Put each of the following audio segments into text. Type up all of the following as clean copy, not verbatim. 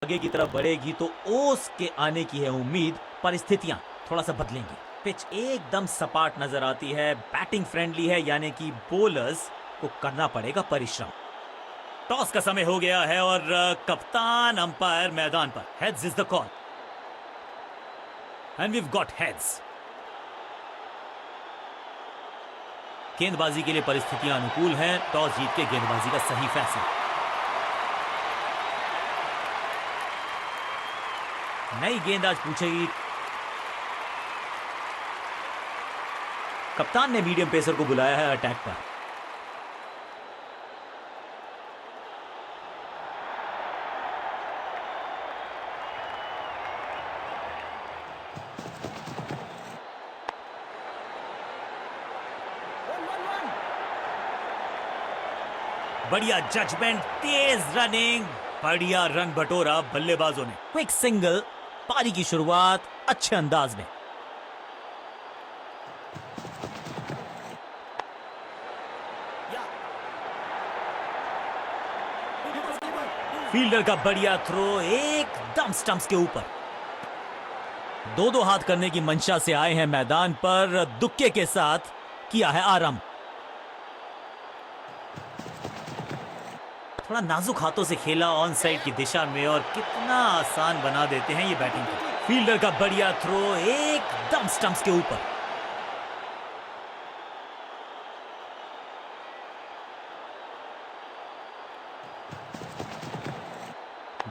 आगे की तरफ बढ़ेगी तो ओस के आने की है उम्मीद। परिस्थितियां थोड़ा सा बदलेंगी। पिच एकदम सपाट नजर आती है, बैटिंग फ्रेंडली है, यानी कि बोलर्स को करना पड़ेगा परिश्रम। टॉस का समय हो गया है और कप्तान अंपायर मैदान पर। Heads is the call and we got heads. गेंदबाजी के लिए परिस्थितियां अनुकूल हैं। टॉस जीत के गेंदबाजी का सही फैसला। नई गेंद आज पूछेगी। कप्तान ने मीडियम पेसर को बुलाया है अटैक पर। बढ़िया जजमेंट, तेज रनिंग, बढ़िया रन बटोरा बल्लेबाजों ने। क्विक सिंगल, पारी की शुरुआत अच्छे अंदाज में। फील्डर का बढ़िया थ्रो एकदम स्टंप्स के ऊपर। दो हाथ करने की मंशा से आए हैं मैदान पर, दुक्के के साथ किया है आरंभ। थोड़ा नाजुक हाथों से खेला ऑन साइड की दिशा में और कितना आसान बना देते हैं ये बैटिंग को। फील्डर का बढ़िया थ्रो एकदम स्टंप्स के ऊपर।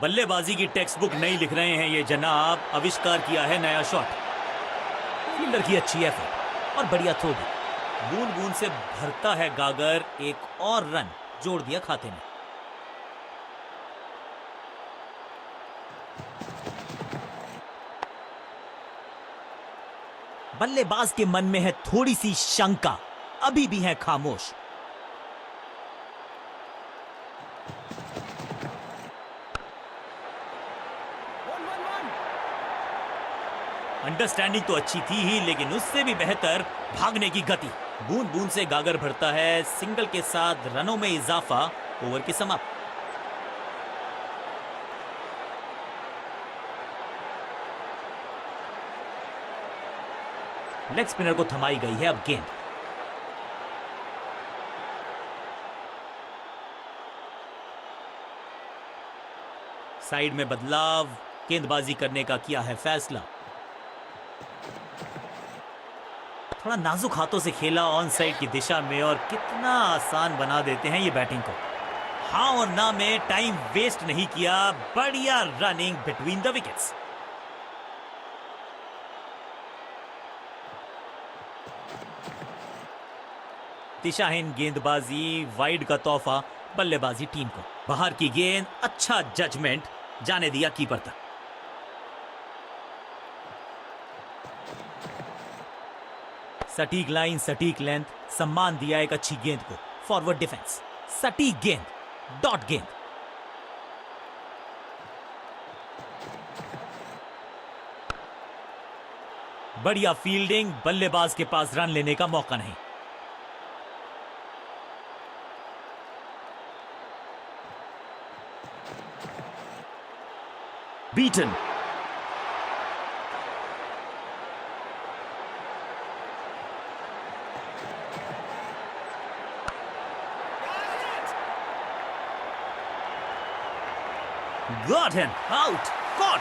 बल्लेबाजी की टेक्स्ट बुक नहीं लिख रहे हैं ये जनाब, आविष्कार किया है नया शॉट। फील्डर की अच्छी एफर्ट और बढ़िया थ्रो भी। बूंद बूंद से भरता है गागर, एक और रन जोड़ दिया खाते में। बल्लेबाज के मन में है थोड़ी सी शंका, अभी भी है खामोश। अंडरस्टैंडिंग तो अच्छी थी ही, लेकिन उससे भी बेहतर भागने की गति। बूंद बूंद से गागर भरता है, सिंगल के साथ रनों में इजाफा। ओवर की समाप्ति। लेग स्पिनर को थमाई गई है अब गेंद। साइड में बदलाव, गेंदबाजी करने का किया है फैसला। थोड़ा नाजुक हाथों से खेला ऑन साइड की दिशा में और कितना आसान बना देते हैं ये बैटिंग को। हाँ और ना में टाइम वेस्ट नहीं किया, बढ़िया रनिंग बिटवीन द विकेट्स। दिशाहीन गेंदबाजी, वाइड का तोहफा बल्लेबाजी टीम को। बाहर की गेंद, अच्छा जजमेंट, जाने दिया कीपर तक। सटीक लाइन, सटीक लेंथ, सम्मान दिया एक अच्छी गेंद को। फॉरवर्ड डिफेंस, सटीक गेंद, डॉट गेंद। बढ़िया फील्डिंग, बल्लेबाज के पास रन लेने का मौका नहीं। Beaten, got him out. Caught.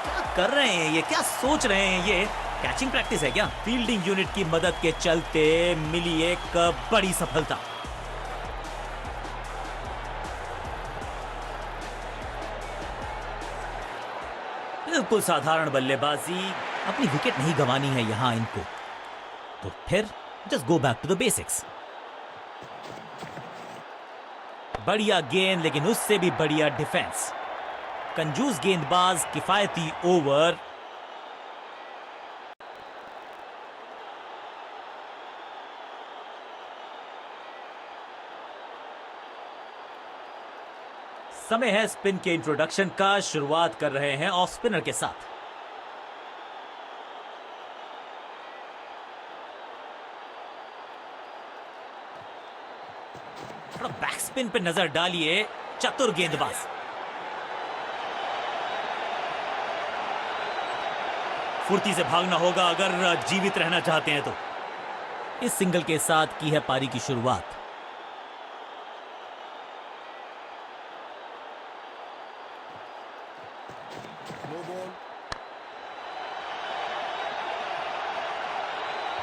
क्या कर रहे हैं ये, क्या सोच रहे हैं ये? कैचिंग प्रैक्टिस है क्या? फील्डिंग यूनिट की मदद के चलते मिली एक बड़ी सफलता। बिल्कुल साधारण बल्लेबाजी, अपनी विकेट नहीं गंवानी है यहां इनको, तो फिर just go back to the basics. बढ़िया गेंद, लेकिन उससे भी बढ़िया डिफेंस। कंजूस गेंदबाज, किफायती ओवर। समय है स्पिन के इंट्रोडक्शन का। शुरुआत कर रहे हैं ऑफ स्पिनर के साथ। थोड़ा बैक स्पिन पे नजर डालिए, चतुर गेंदबाज। फुर्ती से भागना होगा अगर जीवित रहना चाहते हैं तो। इस सिंगल के साथ की है पारी की शुरुआत।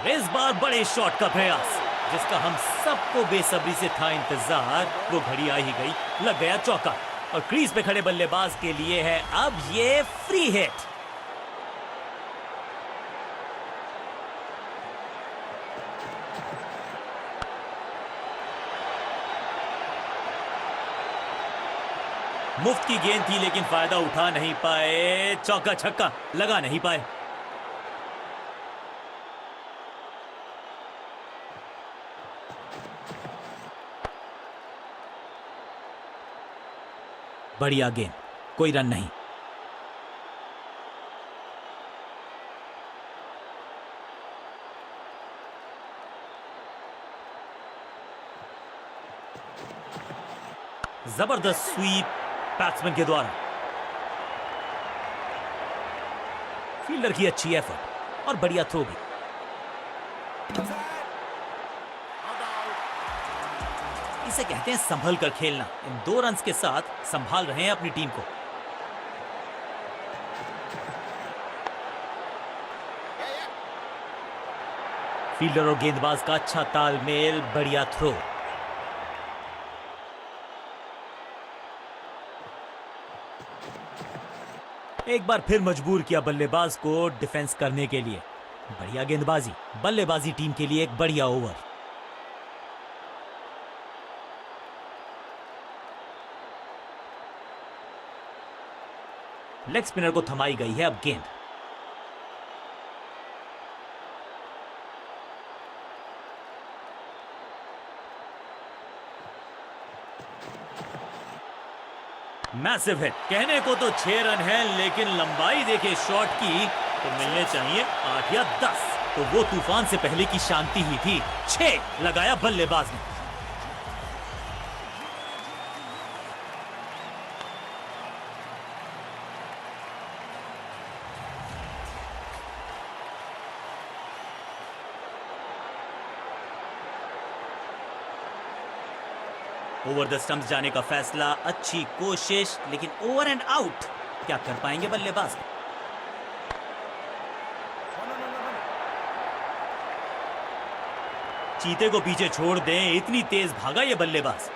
इस बार बड़े शॉट का प्रयास, जिसका हम सबको बेसब्री से था इंतजार, वो घड़ी आ ही गई। लग गया चौका और क्रीज पे खड़े बल्लेबाज के लिए है अब ये फ्री हिट। मुफ्त की गेंद थी लेकिन फायदा उठा नहीं पाए। चौका छक्का लगा नहीं पाए। बढ़िया गेंद, कोई रन नहीं। जबरदस्त स्वीप बैट्समैन के द्वारा। फील्डर की अच्छी एफर्ट और बढ़िया थ्रो भी। इसे कहते हैं संभल कर खेलना। इन 2 रन्स के साथ संभाल रहे हैं अपनी टीम को। फील्डर और गेंदबाज का अच्छा तालमेल, बढ़िया थ्रो। एक बार फिर मजबूर किया बल्लेबाज को डिफेंस करने के लिए। बढ़िया गेंदबाजी, बल्लेबाजी टीम के लिए एक बढ़िया ओवर। लेग स्पिनर को थमाई गई है अब गेंद। Massive hit. कहने को तो 6 रन है, लेकिन लंबाई देखे शॉट की तो मिलने चाहिए 8 या 10। तो वो तूफान से पहले की शांति ही थी। 6 लगाया बल्लेबाज ने। ओवर द स्टंप्स जाने का फैसला, अच्छी कोशिश, लेकिन ओवर एंड आउट। क्या कर पाएंगे बल्लेबाज? चीते को पीछे छोड़ दें, इतनी तेज भागा ये बल्लेबाज।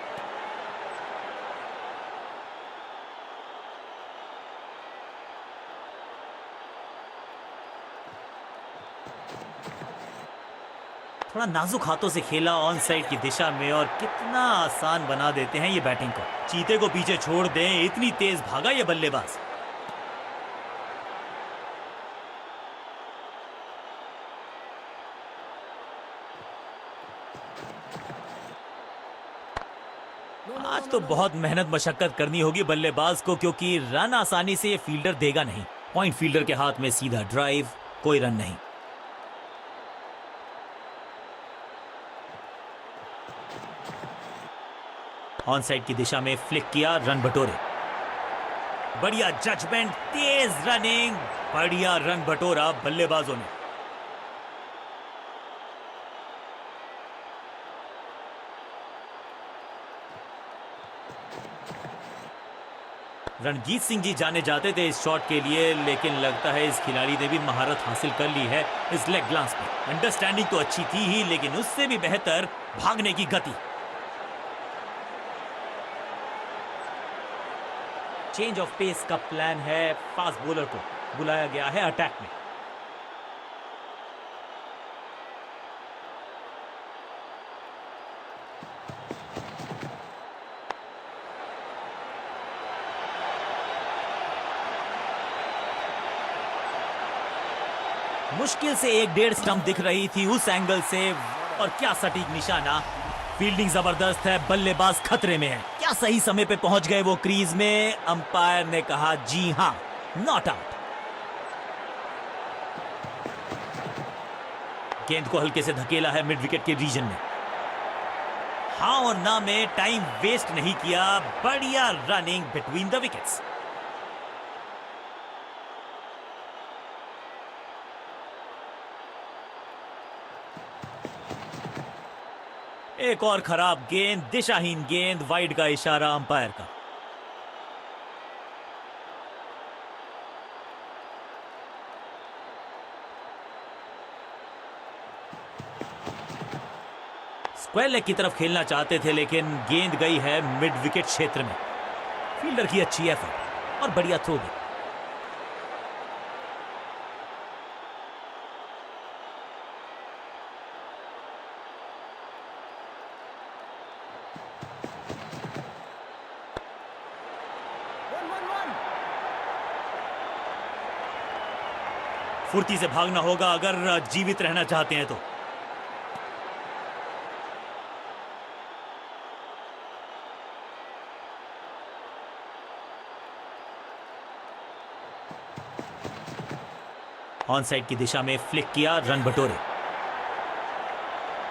थोड़ा नाजुक हाथों से खेला ऑन साइड की दिशा में, और कितना आसान बना देते हैं ये बैटिंग को। चीते को पीछे छोड़ दें, इतनी तेज भागा ये बल्लेबाज। आज तो बहुत मेहनत मशक्कत करनी होगी बल्लेबाज को, क्योंकि रन आसानी से ये फील्डर देगा नहीं। पॉइंट फील्डर के हाथ में सीधा ड्राइव, कोई रन नहीं। ऑन साइड की दिशा में फ्लिक किया, रन बटोरे। बढ़िया जजमेंट, तेज रनिंग, बढ़िया रन बटोरा बल्लेबाजों ने। रणजीत सिंह जी जाने जाते थे इस शॉट के लिए, लेकिन लगता है इस खिलाड़ी ने भी महारत हासिल कर ली है इस लेग ग्लांस पे। अंडरस्टैंडिंग तो अच्छी थी ही, लेकिन उससे भी बेहतर भागने की गति। चेंज ऑफ पेस का प्लान है। फास्ट बॉलर को बुलाया गया है अटैक में। मुश्किल से 1-1.5 स्टंप दिख रही थी उस एंगल से, और क्या सटीक निशाना। फील्डिंग जबरदस्त है, बल्लेबाज खतरे में है। क्या सही समय पे पहुंच गए वो क्रीज में। अंपायर ने कहा जी हां, नॉट आउट। गेंद को हल्के से धकेला है मिड विकेट के रीजन में। हां और ना में टाइम वेस्ट नहीं किया, बढ़िया रनिंग बिटवीन द विकेट्स। एक और खराब गेंद, दिशाहीन गेंद, वाइड का इशारा अंपायर का। स्क्वायर लेग की तरफ खेलना चाहते थे लेकिन गेंद गई है मिड विकेट क्षेत्र में। फील्डर की अच्छी एफर्ट और बढ़िया थ्रो भी। फुर्ती से भागना होगा अगर जीवित रहना चाहते हैं तो। ऑन साइड की दिशा में फ्लिक किया, रन बटोरे।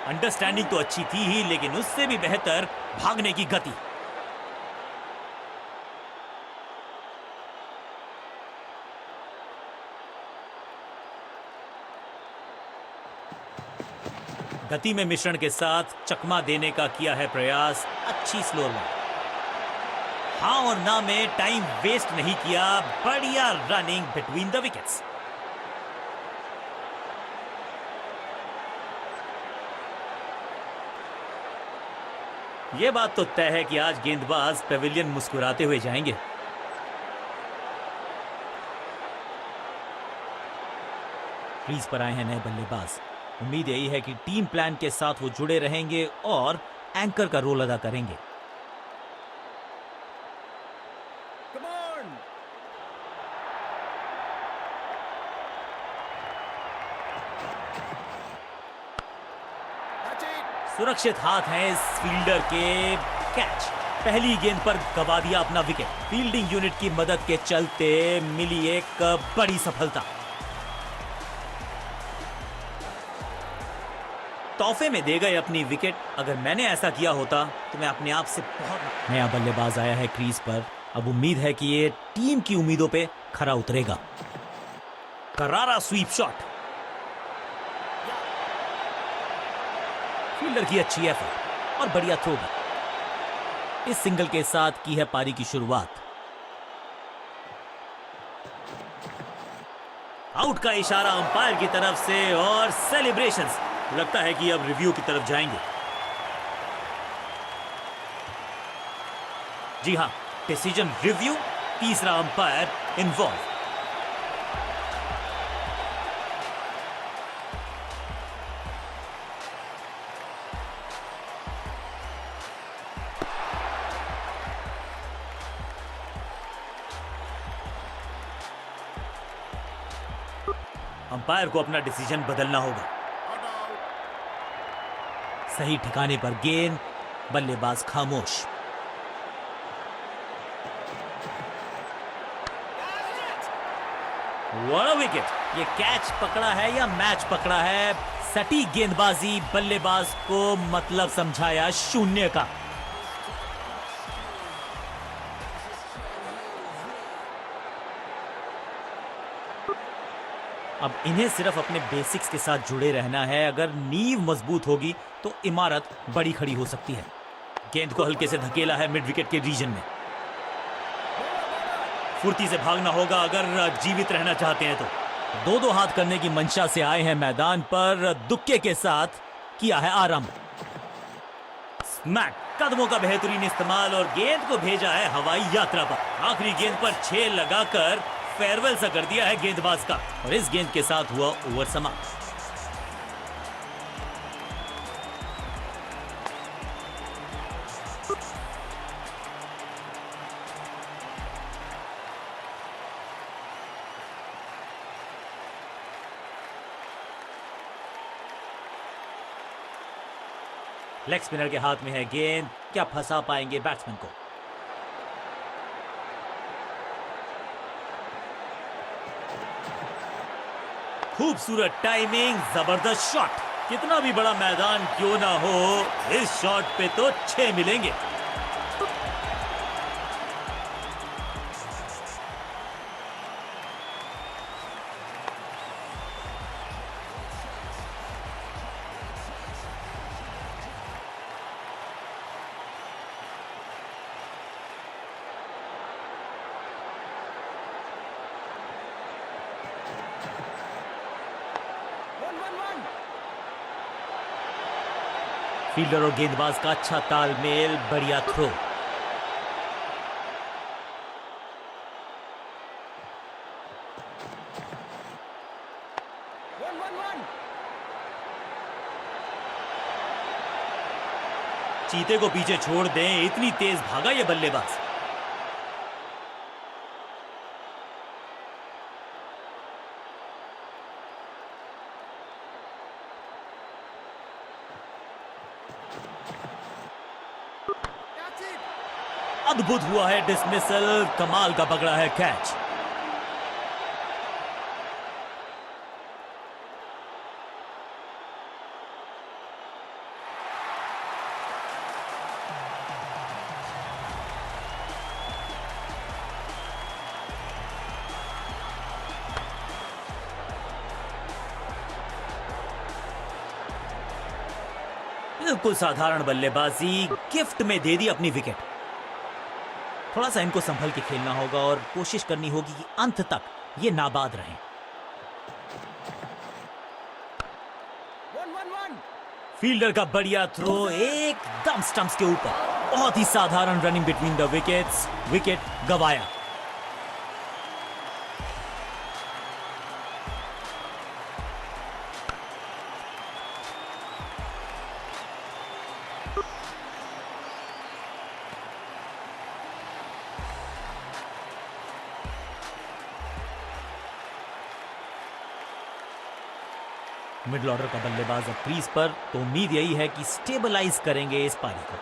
अंडरस्टैंडिंग तो अच्छी थी ही लेकिन उससे भी बेहतर भागने की गति। गति में मिश्रण के साथ चकमा देने का किया है प्रयास। अच्छी स्लो रन। हाँ और ना में टाइम वेस्ट नहीं किया। बढ़िया रनिंग बिटवीन द विकेट्स। यह बात तो तय है कि आज गेंदबाज पेविलियन मुस्कुराते हुए जाएंगे। क्रीज पर आए हैं नए बल्लेबाज। उम्मीद यही है कि टीम प्लान के साथ वो जुड़े रहेंगे और एंकर का रोल अदा करेंगे। सुरक्षित हाथ हैं इस फील्डर के। कैच। पहली गेंद पर गवा दिया अपना विकेट। फील्डिंग यूनिट की मदद के चलते मिली एक बड़ी सफलता। तोहफे में दे गए अपनी विकेट। अगर मैंने ऐसा किया होता तो मैं अपने आप से बहुत। नया बल्लेबाज आया है क्रीज पर। अब उम्मीद है कि ये टीम की उम्मीदों पे खरा उतरेगा। करारा स्वीप शॉट। फील्डर की अच्छी एफर्ट और बढ़िया थ्रो भी। इस सिंगल के साथ की है पारी की शुरुआत। आउट का इशारा अंपायर की तरफ से और सेलिब्रेशंस। लगता है कि अब रिव्यू की तरफ जाएंगे। जी हां, डिसीजन रिव्यू। तीसरा अंपायर इन्वॉल्व। अंपायर को अपना डिसीजन बदलना होगा। सही ठिकाने पर गेंद। बल्लेबाज खामोश। What a wicket. ये कैच पकड़ा है या मैच पकड़ा है। सटीक गेंदबाजी। बल्लेबाज को मतलब समझाया शून्य का। अब इन्हें सिर्फ अपने बेसिक्स के साथ जुड़े रहना है। अगर नींव मजबूत होगी तो इमारत बड़ी खड़ी हो सकती है। गेंद को हल्के से धकेला है मिड विकेट के रीजन में। फुर्ती से भागना होगा अगर जीवित रहना चाहते हैं तो। दो हाथ करने की मंशा से आए हैं मैदान पर। दुक्के के साथ किया है आरंभ। स्मैक। कदमों का बेहतरीन इस्तेमाल और गेंद को भेजा है हवाई यात्रा पर। आखिरी गेंद पर 6 लगाकर फेयरवेल सा कर दिया है गेंदबाज का और इस गेंद के साथ हुआ ओवर समाप्त। लेग स्पिनर के हाथ में है गेंद। क्या फंसा पाएंगे बैट्समैन को। खूबसूरत टाइमिंग। जबरदस्त शॉट। कितना भी बड़ा मैदान क्यों ना हो, इस शॉट पे तो 6 मिलेंगे। फील्डर और गेंदबाज का अच्छा तालमेल, बढ़िया थ्रो। चीते को पीछे छोड़ दें, इतनी तेज भागा ये बल्लेबाज। अद्भुत हुआ है डिसमिसल, कमाल का पकड़ा है कैच। बिल्कुल साधारण बल्लेबाजी, गिफ्ट में दे दी अपनी विकेट। थोड़ा सा इनको संभल के खेलना होगा और कोशिश करनी होगी कि अंत तक ये नाबाद रहें। फील्डर का बढ़िया थ्रो, एकदम स्टंप्स के ऊपर। बहुत ही साधारण running between the wickets, wicket गवाया। मिडिल ऑर्डर का बल्लेबाज अब क्रीज पर, तो उम्मीद यही है कि स्टेबलाइज करेंगे इस पारी को।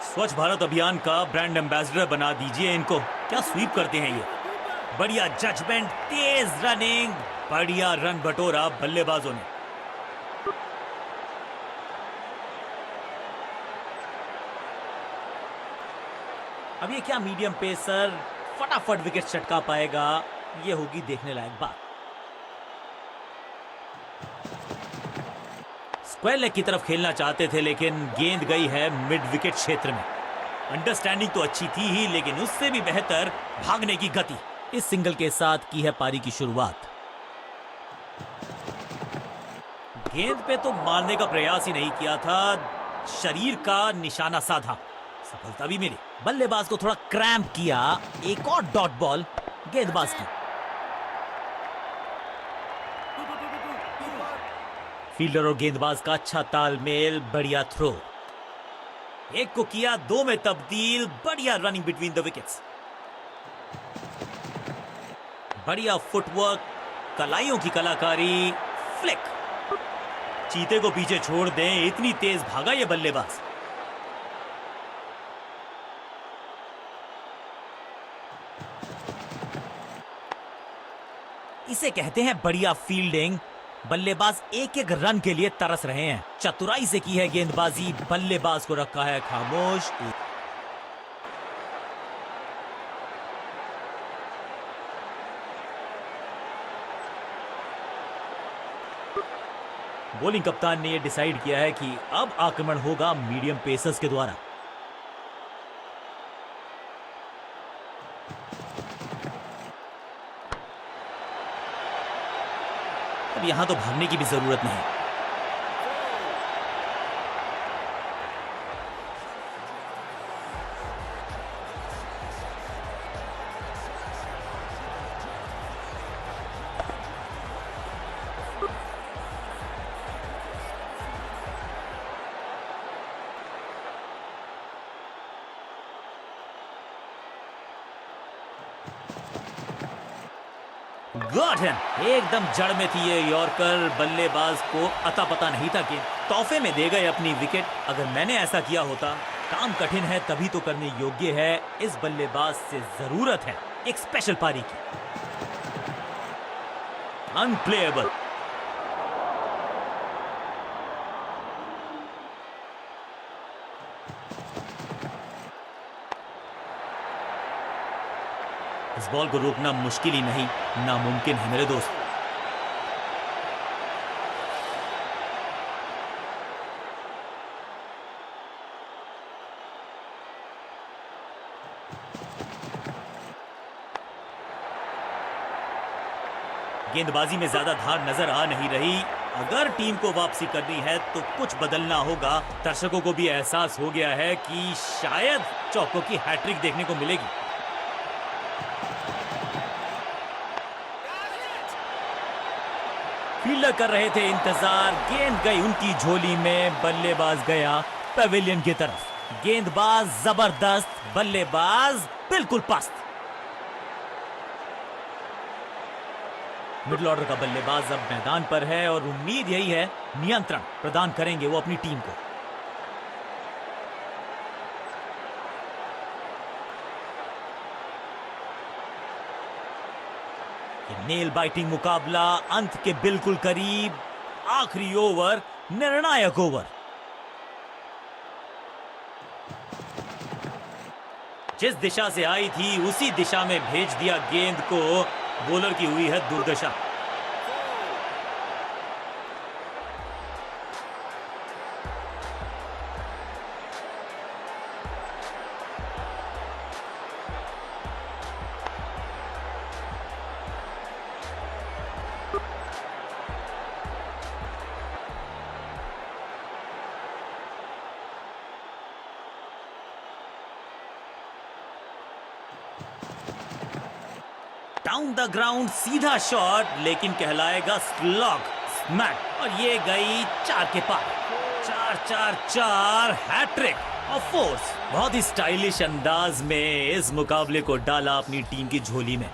स्वच्छ भारत अभियान का ब्रांड एम्बेसडर बना दीजिए इनको। क्या स्वीप करते हैं ये। बढ़िया जजमेंट, तेज रनिंग, बढ़िया रन बटोरा बल्लेबाजों ने। अब ये क्या मीडियम पेसर फटाफट विकेट चटका पाएगा, ये होगी देखने लायक बात। स्क्वायर लेग की तरफ खेलना चाहते थे, लेकिन गेंद गई है मिड विकेट क्षेत्र में। अंडरस्टैंडिंग तो अच्छी थी ही, लेकिन उससे भी बेहतर भागने की गति। इस सिंगल के साथ की है पारी की शुरुआत। गेंद पे तो मारने का प्रयास ही नहीं किया था, शरीर का निशाना साधा, सफलता भी मिली। बल्लेबाज को थोड़ा क्रैम्प किया, एक और डॉट बॉल गेंदबाज की। फील्डर और गेंदबाज का अच्छा तालमेल, बढ़िया थ्रो। एक को किया, दो में तब्दील, बढ़िया रनिंग बिटवीन द विकेट्स। बढ़िया फुटवर्क, कलाइयों की कलाकारी, फ्लिक। चीते को पीछे छोड़ दें, इतनी तेज भागा ये बल्लेबाज। इसे कहते हैं बढ़िया फील्डिंग। बल्लेबाज एक एक रन के लिए तरस रहे हैं। चतुराई से की है गेंदबाजी, बल्लेबाज को रखा है खामोश। बॉलिंग कप्तान ने यह डिसाइड किया है कि अब आक्रमण होगा मीडियम पेसर्स के द्वारा। अब यहां तो भागने की भी जरूरत नहीं। गॉट हिम, एकदम जड़ में थी ये यॉर्कर। बल्लेबाज को अता पता नहीं था कि तोहफे में दे गए अपनी विकेट। अगर मैंने ऐसा किया होता। काम कठिन है तभी तो करने योग्य है। इस बल्लेबाज से जरूरत है एक स्पेशल पारी की। अनप्लेएबल। इस बॉल को रोकना मुश्किल ही नहीं, नामुमकिन है मेरे दोस्त। गेंदबाजी में ज्यादा धार नजर आ नहीं रही। अगर टीम को वापसी करनी है तो कुछ बदलना होगा। दर्शकों को भी एहसास हो गया है कि शायद चौको की हैट्रिक देखने को मिलेगी। फील्डर कर रहे थे इंतजार, गेंद गई उनकी झोली में, बल्लेबाज गया पवेलियन की तरफ। गेंदबाज जबरदस्त, बल्लेबाज बिल्कुल पस्त। मिडिल ऑर्डर का बल्लेबाज अब मैदान पर है और उम्मीद यही है नियंत्रण प्रदान करेंगे वो अपनी टीम को। ये नेल बाइटिंग मुकाबला अंत के बिल्कुल करीब, आखिरी ओवर, निर्णायक ओवर। जिस दिशा से आई थी उसी दिशा में भेज दिया गेंद को। बॉलर की हुई है दुर्दशा। डाउन द ग्राउंड सीधा शॉट, लेकिन कहलाएगा स्लॉग, स्मैक, और ये गई 4 के पार। 4-4-4 हैट्रिक ऑफ फोर्स। बहुत ही स्टाइलिश अंदाज में इस मुकाबले को डाला अपनी टीम की झोली में।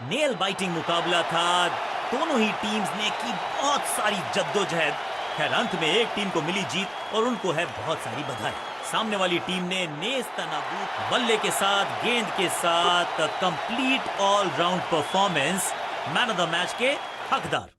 नेल बाइटिंग मुकाबला था। दोनों ही टीम्स ने की बहुत सारी जद्दोजहद। खैर अंत में एक टीम को मिली जीत और उनको है बहुत सारी बधाई। सामने वाली टीम ने नेस्तनाबूत बल्ले के साथ, गेंद के साथ complete all round performance, man of the match के हकदार।